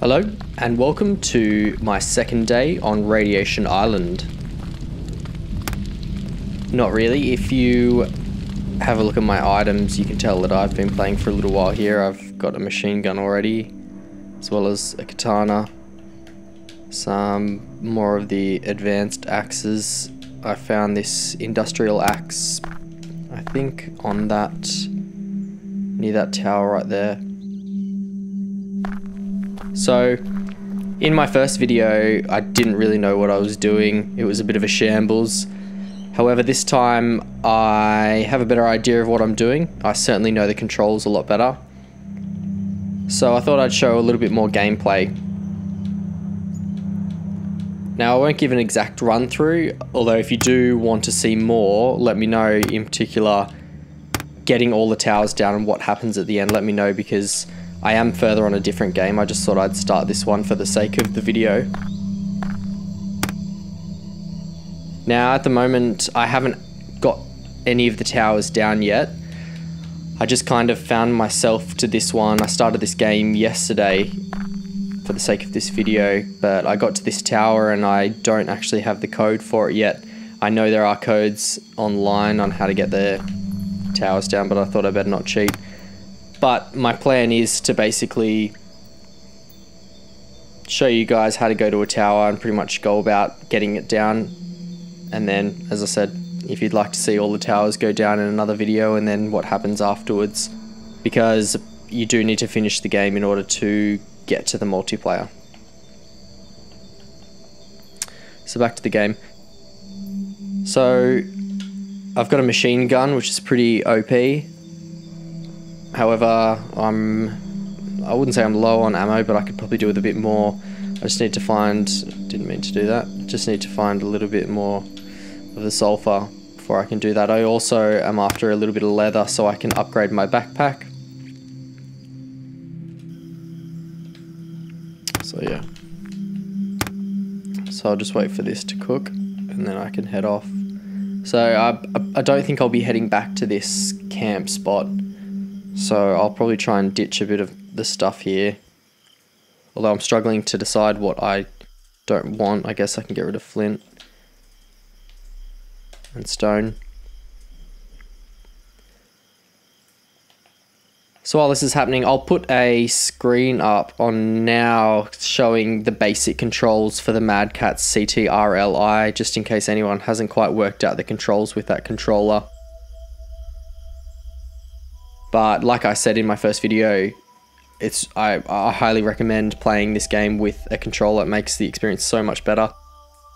Hello and welcome to my second day on Radiation Island. Not really, if you have a look at my items you can tell that I've been playing for a little while here. I've got a machine gun already, as well as a katana, some more of the advanced axes. I found this industrial axe, I think on that, near that tower right there. So, in my first video, I didn't really know what I was doing. It was a bit of a shambles. However, this time I have a better idea of what I'm doing. I certainly know the controls a lot better. So I thought I'd show a little bit more gameplay. Now I won't give an exact run through, although if you do want to see more, let me know. In particular, getting all the towers down and what happens at the end, let me know, because I am further on a different game. I just thought I'd start this one for the sake of the video. Now at the moment I haven't got any of the towers down yet. I just kind of found myself to this one. I started this game yesterday for the sake of this video, but I got to this tower and I don't actually have the code for it yet. I know there are codes online on how to get the towers down, but I thought I better not cheat. But my plan is to basically show you guys how to go to a tower and pretty much go about getting it down. And then, as I said, if you'd like to see all the towers go down in another video and then what happens afterwards, because you do need to finish the game in order to get to the multiplayer. So back to the game. So I've got a machine gun which is pretty OP. However, I wouldn't say I'm low on ammo, but I could probably do with a bit more. I just need to find, didn't mean to do that, just need to find a little bit more of the sulfur before I can do that. I also am after a little bit of leather so I can upgrade my backpack. So yeah. So I'll just wait for this to cook and then I can head off. So I don't think I'll be heading back to this camp spot. So I'll probably try and ditch a bit of the stuff here. Although I'm struggling to decide what I don't want. I guess I can get rid of flint and stone. So while this is happening, I'll put a screen up on now showing the basic controls for the Mad Catz CTRLI, just in case anyone hasn't quite worked out the controls with that controller. But like I said in my first video, I highly recommend playing this game with a controller. It makes the experience so much better.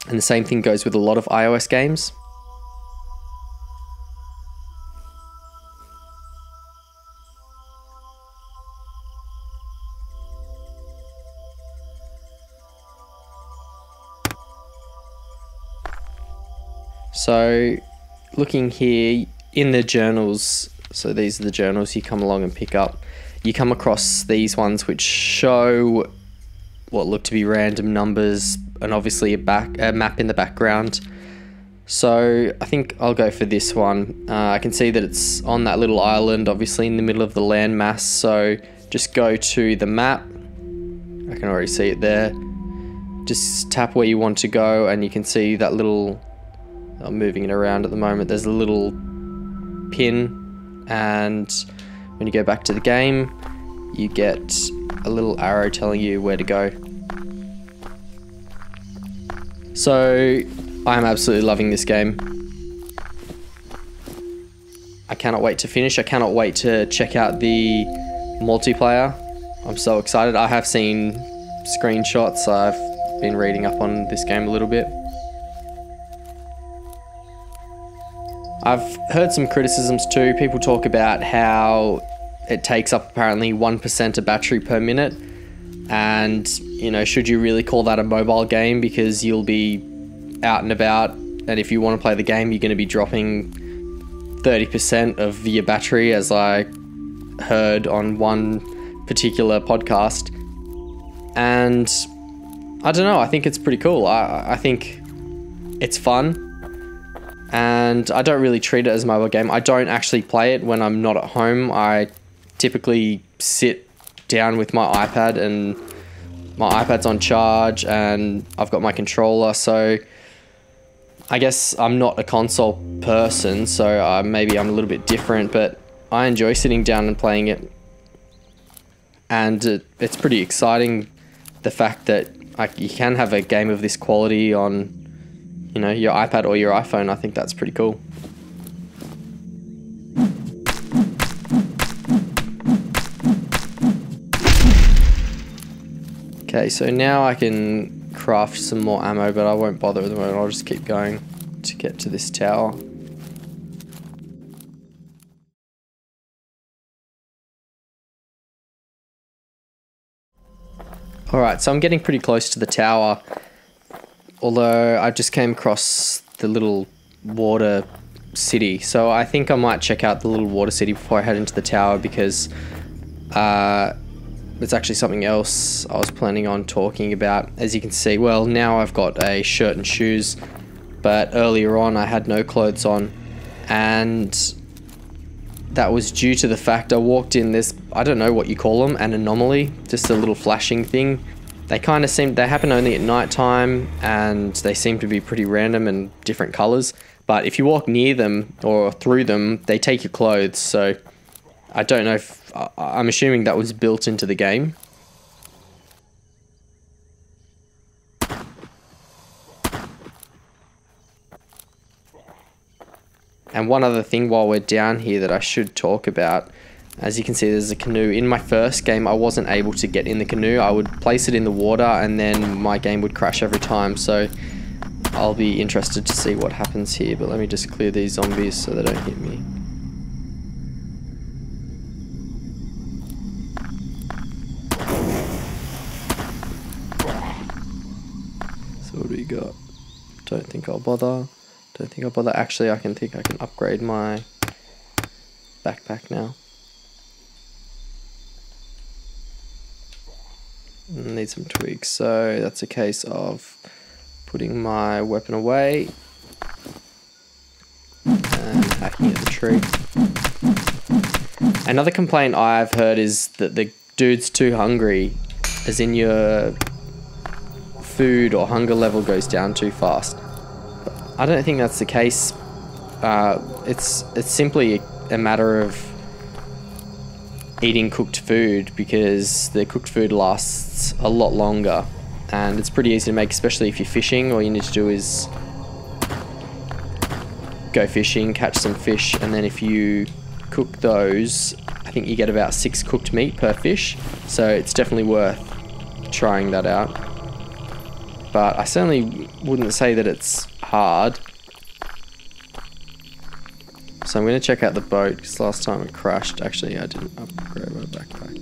And the same thing goes with a lot of iOS games. So looking here in the journals, so these are the journals you come along and pick up. You come across these ones which show what look to be random numbers and obviously a map in the background. So I think I'll go for this one. I can see that it's on that little island, obviously in the middle of the landmass. So just go to the map. I can already see it there. Just tap where you want to go and you can see that little, I'm moving it around at the moment, there's a little pin. And when you go back to the game, you get a little arrow telling you where to go. So I'm absolutely loving this game. I cannot wait to finish. I cannot wait to check out the multiplayer. I'm so excited. I have seen screenshots. I've been reading up on this game a little bit. I've heard some criticisms too. People talk about how it takes up apparently 1% of battery per minute. And, you know, should you really call that a mobile game? Because you'll be out and about. And if you want to play the game, you're going to be dropping 30% of your battery, as I heard on one particular podcast. And I don't know, I think it's pretty cool. I think it's fun. And I don't really treat it as a mobile game. I don't actually play it when I'm not at home. I typically sit down with my iPad and my iPad's on charge and I've got my controller, so I guess I'm not a console person, so maybe I'm a little bit different, but I enjoy sitting down and playing it. And it's pretty exciting, the fact that you can have a game of this quality on, you know, your iPad or your iPhone. I think that's pretty cool. Okay, so now I can craft some more ammo, but I won't bother at the moment. I'll just keep going to get to this tower. Alright, so I'm getting pretty close to the tower, although I just came across the little water city, so I think I might check out the little water city before I head into the tower, because it's actually something else I was planning on talking about. As you can see, well, now I've got a shirt and shoes, but earlier on I had no clothes on, and that was due to the fact I walked in this, I don't know what you call them, an anomaly, just a little flashing thing. They kind of they happen only at night time, and they seem to be pretty random and different colors, but if you walk near them or through them, they take your clothes. So I don't know if, I'm assuming that was built into the game. And one other thing while we're down here that I should talk about, as you can see, there's a canoe. In my first game, I wasn't able to get in the canoe. I would place it in the water and then my game would crash every time. So I'll be interested to see what happens here, but let me just clear these zombies so they don't hit me. So what do we got? Don't think I'll bother. Don't think I'll bother. Actually, I think I can upgrade my backpack now. Need some twigs, so that's a case of putting my weapon away and hacking at the tree. Another complaint I've heard is that the dude's too hungry, as in your food or hunger level goes down too fast. I don't think that's the case. It's simply a matter of eating cooked food, because the cooked food lasts a lot longer and it's pretty easy to make, especially if you're fishing. All you need to do is go fishing, catch some fish, and then if you cook those, I think you get about 6 cooked meat per fish, so it's definitely worth trying that out. But I certainly wouldn't say that it's hard. So I'm going to check out the boat, because last time it crashed. Actually, I didn't upgrade my backpack.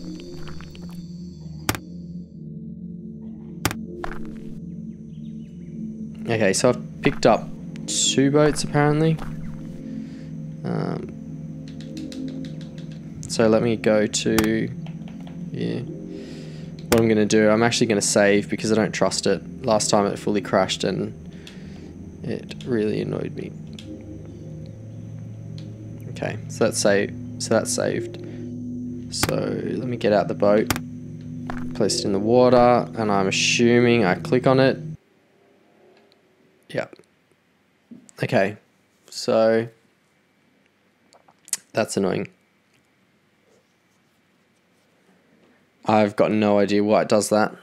Okay, so I've picked up 2 boats apparently. So let me go to here. What I'm going to do, I'm actually going to save, because I don't trust it. Last time it fully crashed and it really annoyed me. Okay, so that's saved. So let me get out the boat, place it in the water, and I'm assuming I click on it. Yep. Okay, so that's annoying. I've got no idea why it does that.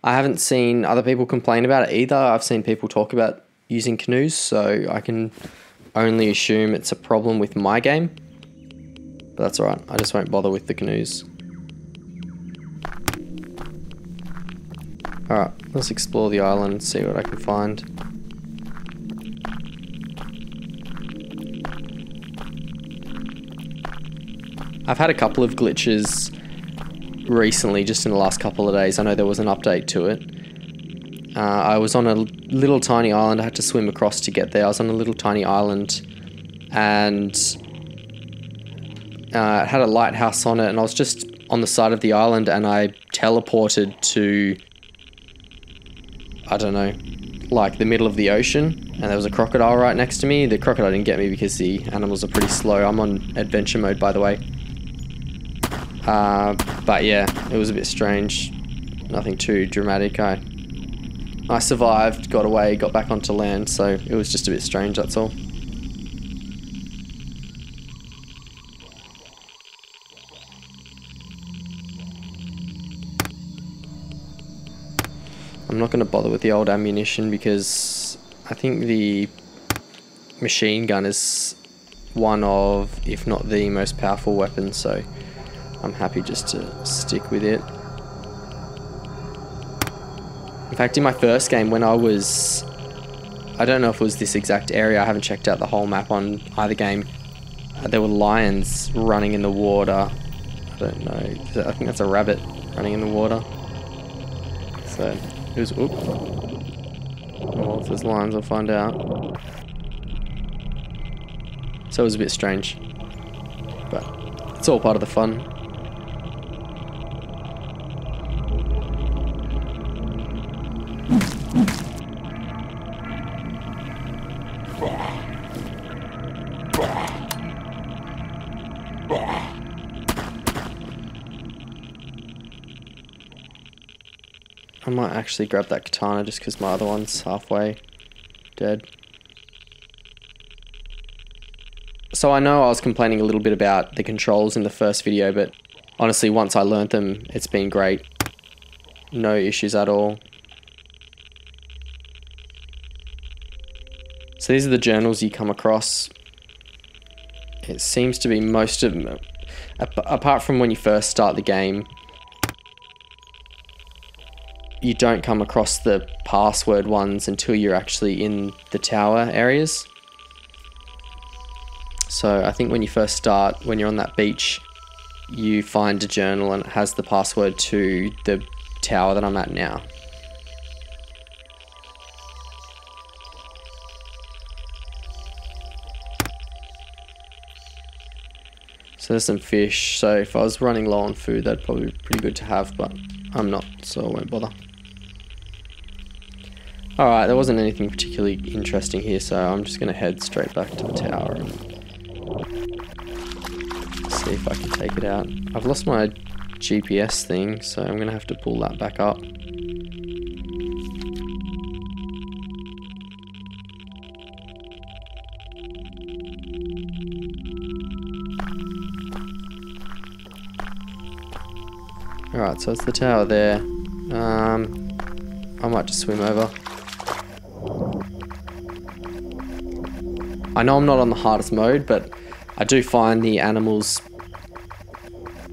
I haven't seen other people complain about it either. I've seen people talk about using canoes, so I can only assume it's a problem with my game. But that's alright, I just won't bother with the canoes. Alright, let's explore the island and see what I can find. I've had a couple of glitches recently, just in the last couple of days. I know there was an update to it. I was on a little tiny island. I had to swim across to get there. I was on a little tiny island and it had a lighthouse on it, and I was just on the side of the island and I teleported to, I don't know, like the middle of the ocean, and there was a crocodile right next to me. The crocodile didn't get me because the animals are pretty slow. I'm on adventure mode, by the way. But yeah, it was a bit strange. nothing too dramatic. I survived, got away, got back onto land, so it was just a bit strange, that's all. I'm not going to bother with the old ammunition because I think the machine gun is one of, if not the most powerful weapon, so I'm happy just to stick with it. In fact, in my first game, when I don't know if it was this exact area, I haven't checked out the whole map on either game, there were lions running in the water. I don't know, I think that's a rabbit running in the water. So, it was, oop. Well, if there's lions, I'll find out. So it was a bit strange, but it's all part of the fun. I might actually grab that katana just because my other one's halfway dead. So I know I was complaining a little bit about the controls in the first video, but honestly, once I learnt them, it's been great. No issues at all. So these are the journals you come across. It seems to be most of them, apart from when you first start the game, you don't come across the password ones until you're actually in the tower areas. So I think when you first start, when you're on that beach, you find a journal and it has the password to the tower that I'm at now. So there's some fish, so if I was running low on food, that'd probably be pretty good to have, but I'm not, so I won't bother. Alright, there wasn't anything particularly interesting here, so I'm just going to head straight back to the tower and see if I can take it out. I've lost my GPS thing, so I'm going to have to pull that back up. Alright, so it's the tower there. I might just swim over. I know I'm not on the hardest mode, but I do find the animals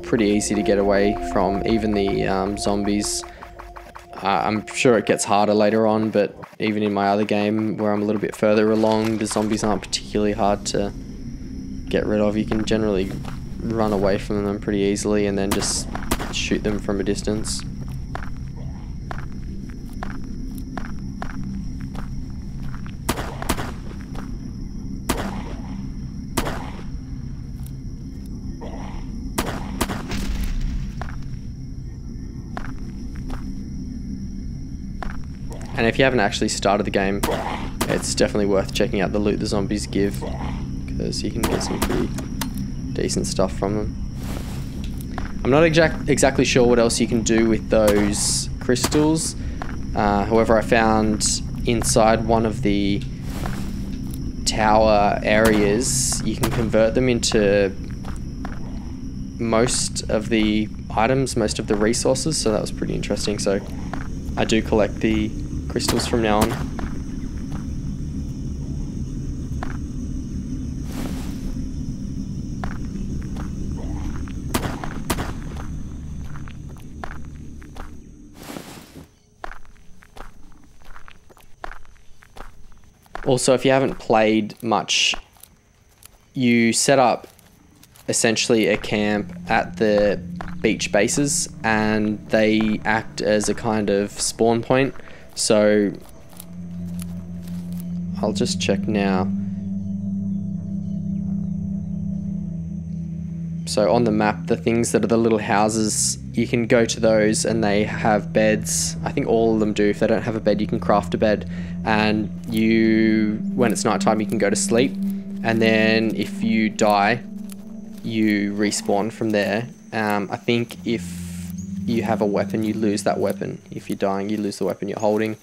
pretty easy to get away from, even the zombies. I'm sure it gets harder later on, but even in my other game where I'm a little bit further along, the zombies aren't particularly hard to get rid of. You can generally run away from them pretty easily and then just shoot them from a distance. And if you haven't actually started the game, it's definitely worth checking out the loot the zombies give, because you can get some pretty decent stuff from them. I'm not exactly sure what else you can do with those crystals. However, I found inside one of the tower areas, you can convert them into most of the items, most of the resources, so that was pretty interesting. So I do collect the crystals from now on. Also, if you haven't played much, you set up essentially a camp at the beach bases and they act as a kind of spawn point. So I'll just check now. So on the map, the things that are the little houses, you can go to those and they have beds. I think all of them do. If they don't have a bed, you can craft a bed, and you, when it's nighttime, you can go to sleep, and then if you die, you respawn from there. I think if you have a weapon, you lose that weapon. If you're dying, you lose the weapon you're holding.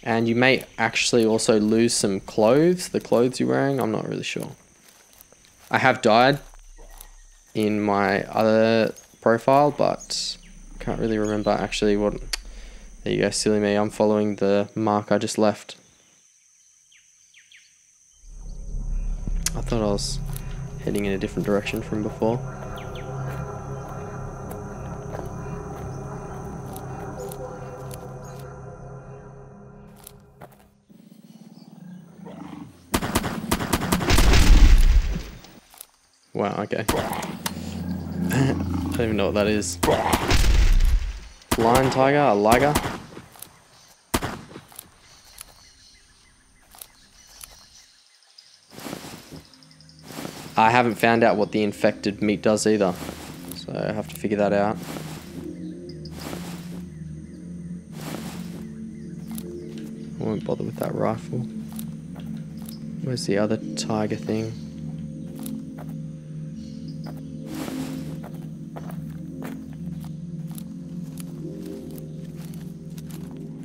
And you may actually also lose some clothes, the clothes you're wearing, I'm not really sure. I have died in my other profile, but can't really remember actually what... There you go, silly me, I'm following the mark I just left. I thought I was heading in a different direction from before. Wow, okay. I don't even know what that is. Lion, tiger, a liger? I haven't found out what the infected meat does either, so I have to figure that out. I won't bother with that rifle. Where's the other tiger thing?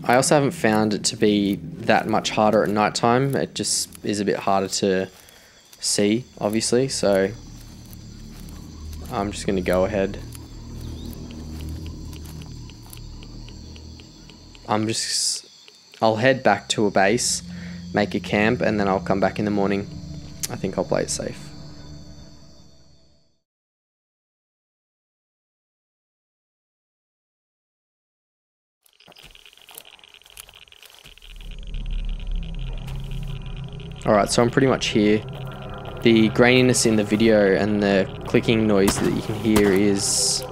I also haven't found it to be that much harder at night time. It just is a bit harder to see, obviously, so I'm just going to go ahead. I'll head back to a base, make a camp, and then I'll come back in the morning. I think I'll play it safe. Alright, so I'm pretty much here. The graininess in the video and the clicking noise that you can hear is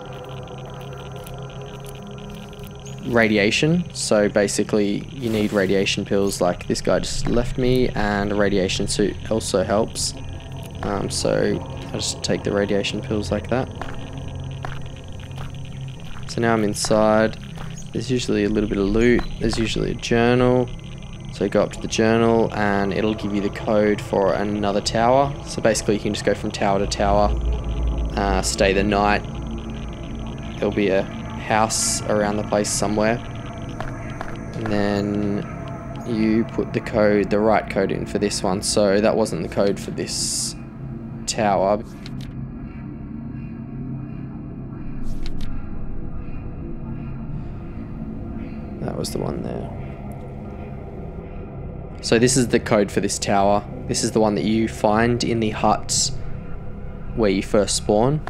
radiation. So basically you need radiation pills like this guy just left me, and a radiation suit also helps. So I just take the radiation pills like that. So now I'm inside. There's usually a little bit of loot. There's usually a journal. So go up to the journal and it'll give you the code for another tower. So basically you can just go from tower to tower, stay the night. There'll be a house around the place somewhere. And then you put the code, the right code in for this one. So that wasn't the code for this tower. That was the one there. So this is the code for this tower. This is the one that you find in the huts where you first spawn.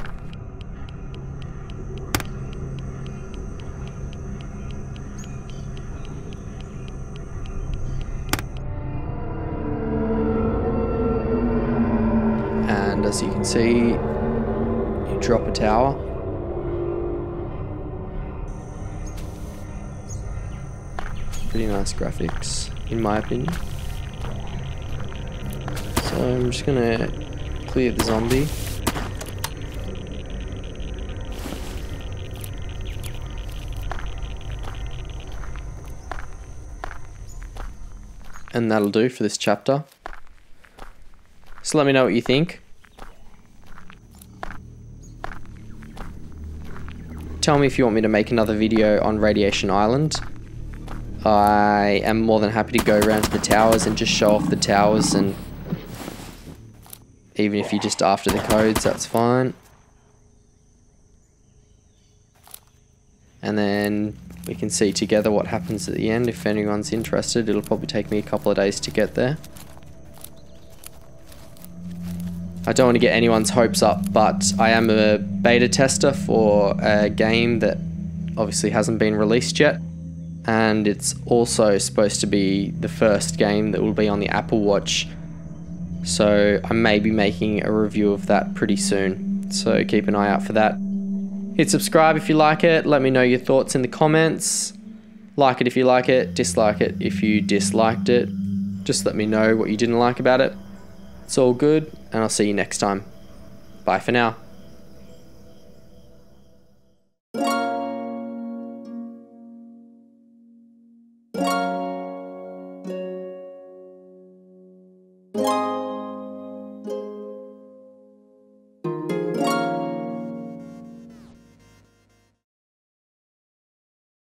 And as you can see, you drop a tower. Pretty nice graphics, in my opinion. So I'm just gonna clear the zombie. And that'll do for this chapter. So let me know what you think. Tell me if you want me to make another video on Radiation Island. I am more than happy to go around to the towers and just show off the towers, and even if you're just after the codes, that's fine. And then we can see together what happens at the end. If anyone's interested, it'll probably take me a couple of days to get there. I don't want to get anyone's hopes up, but I am a beta tester for a game that obviously hasn't been released yet. And it's also supposed to be the first game that will be on the Apple Watch. So I may be making a review of that pretty soon. So keep an eye out for that. Hit subscribe if you like it. Let me know your thoughts in the comments. Like it if you like it. Dislike it if you disliked it. Just let me know what you didn't like about it. It's all good, and I'll see you next time. Bye for now.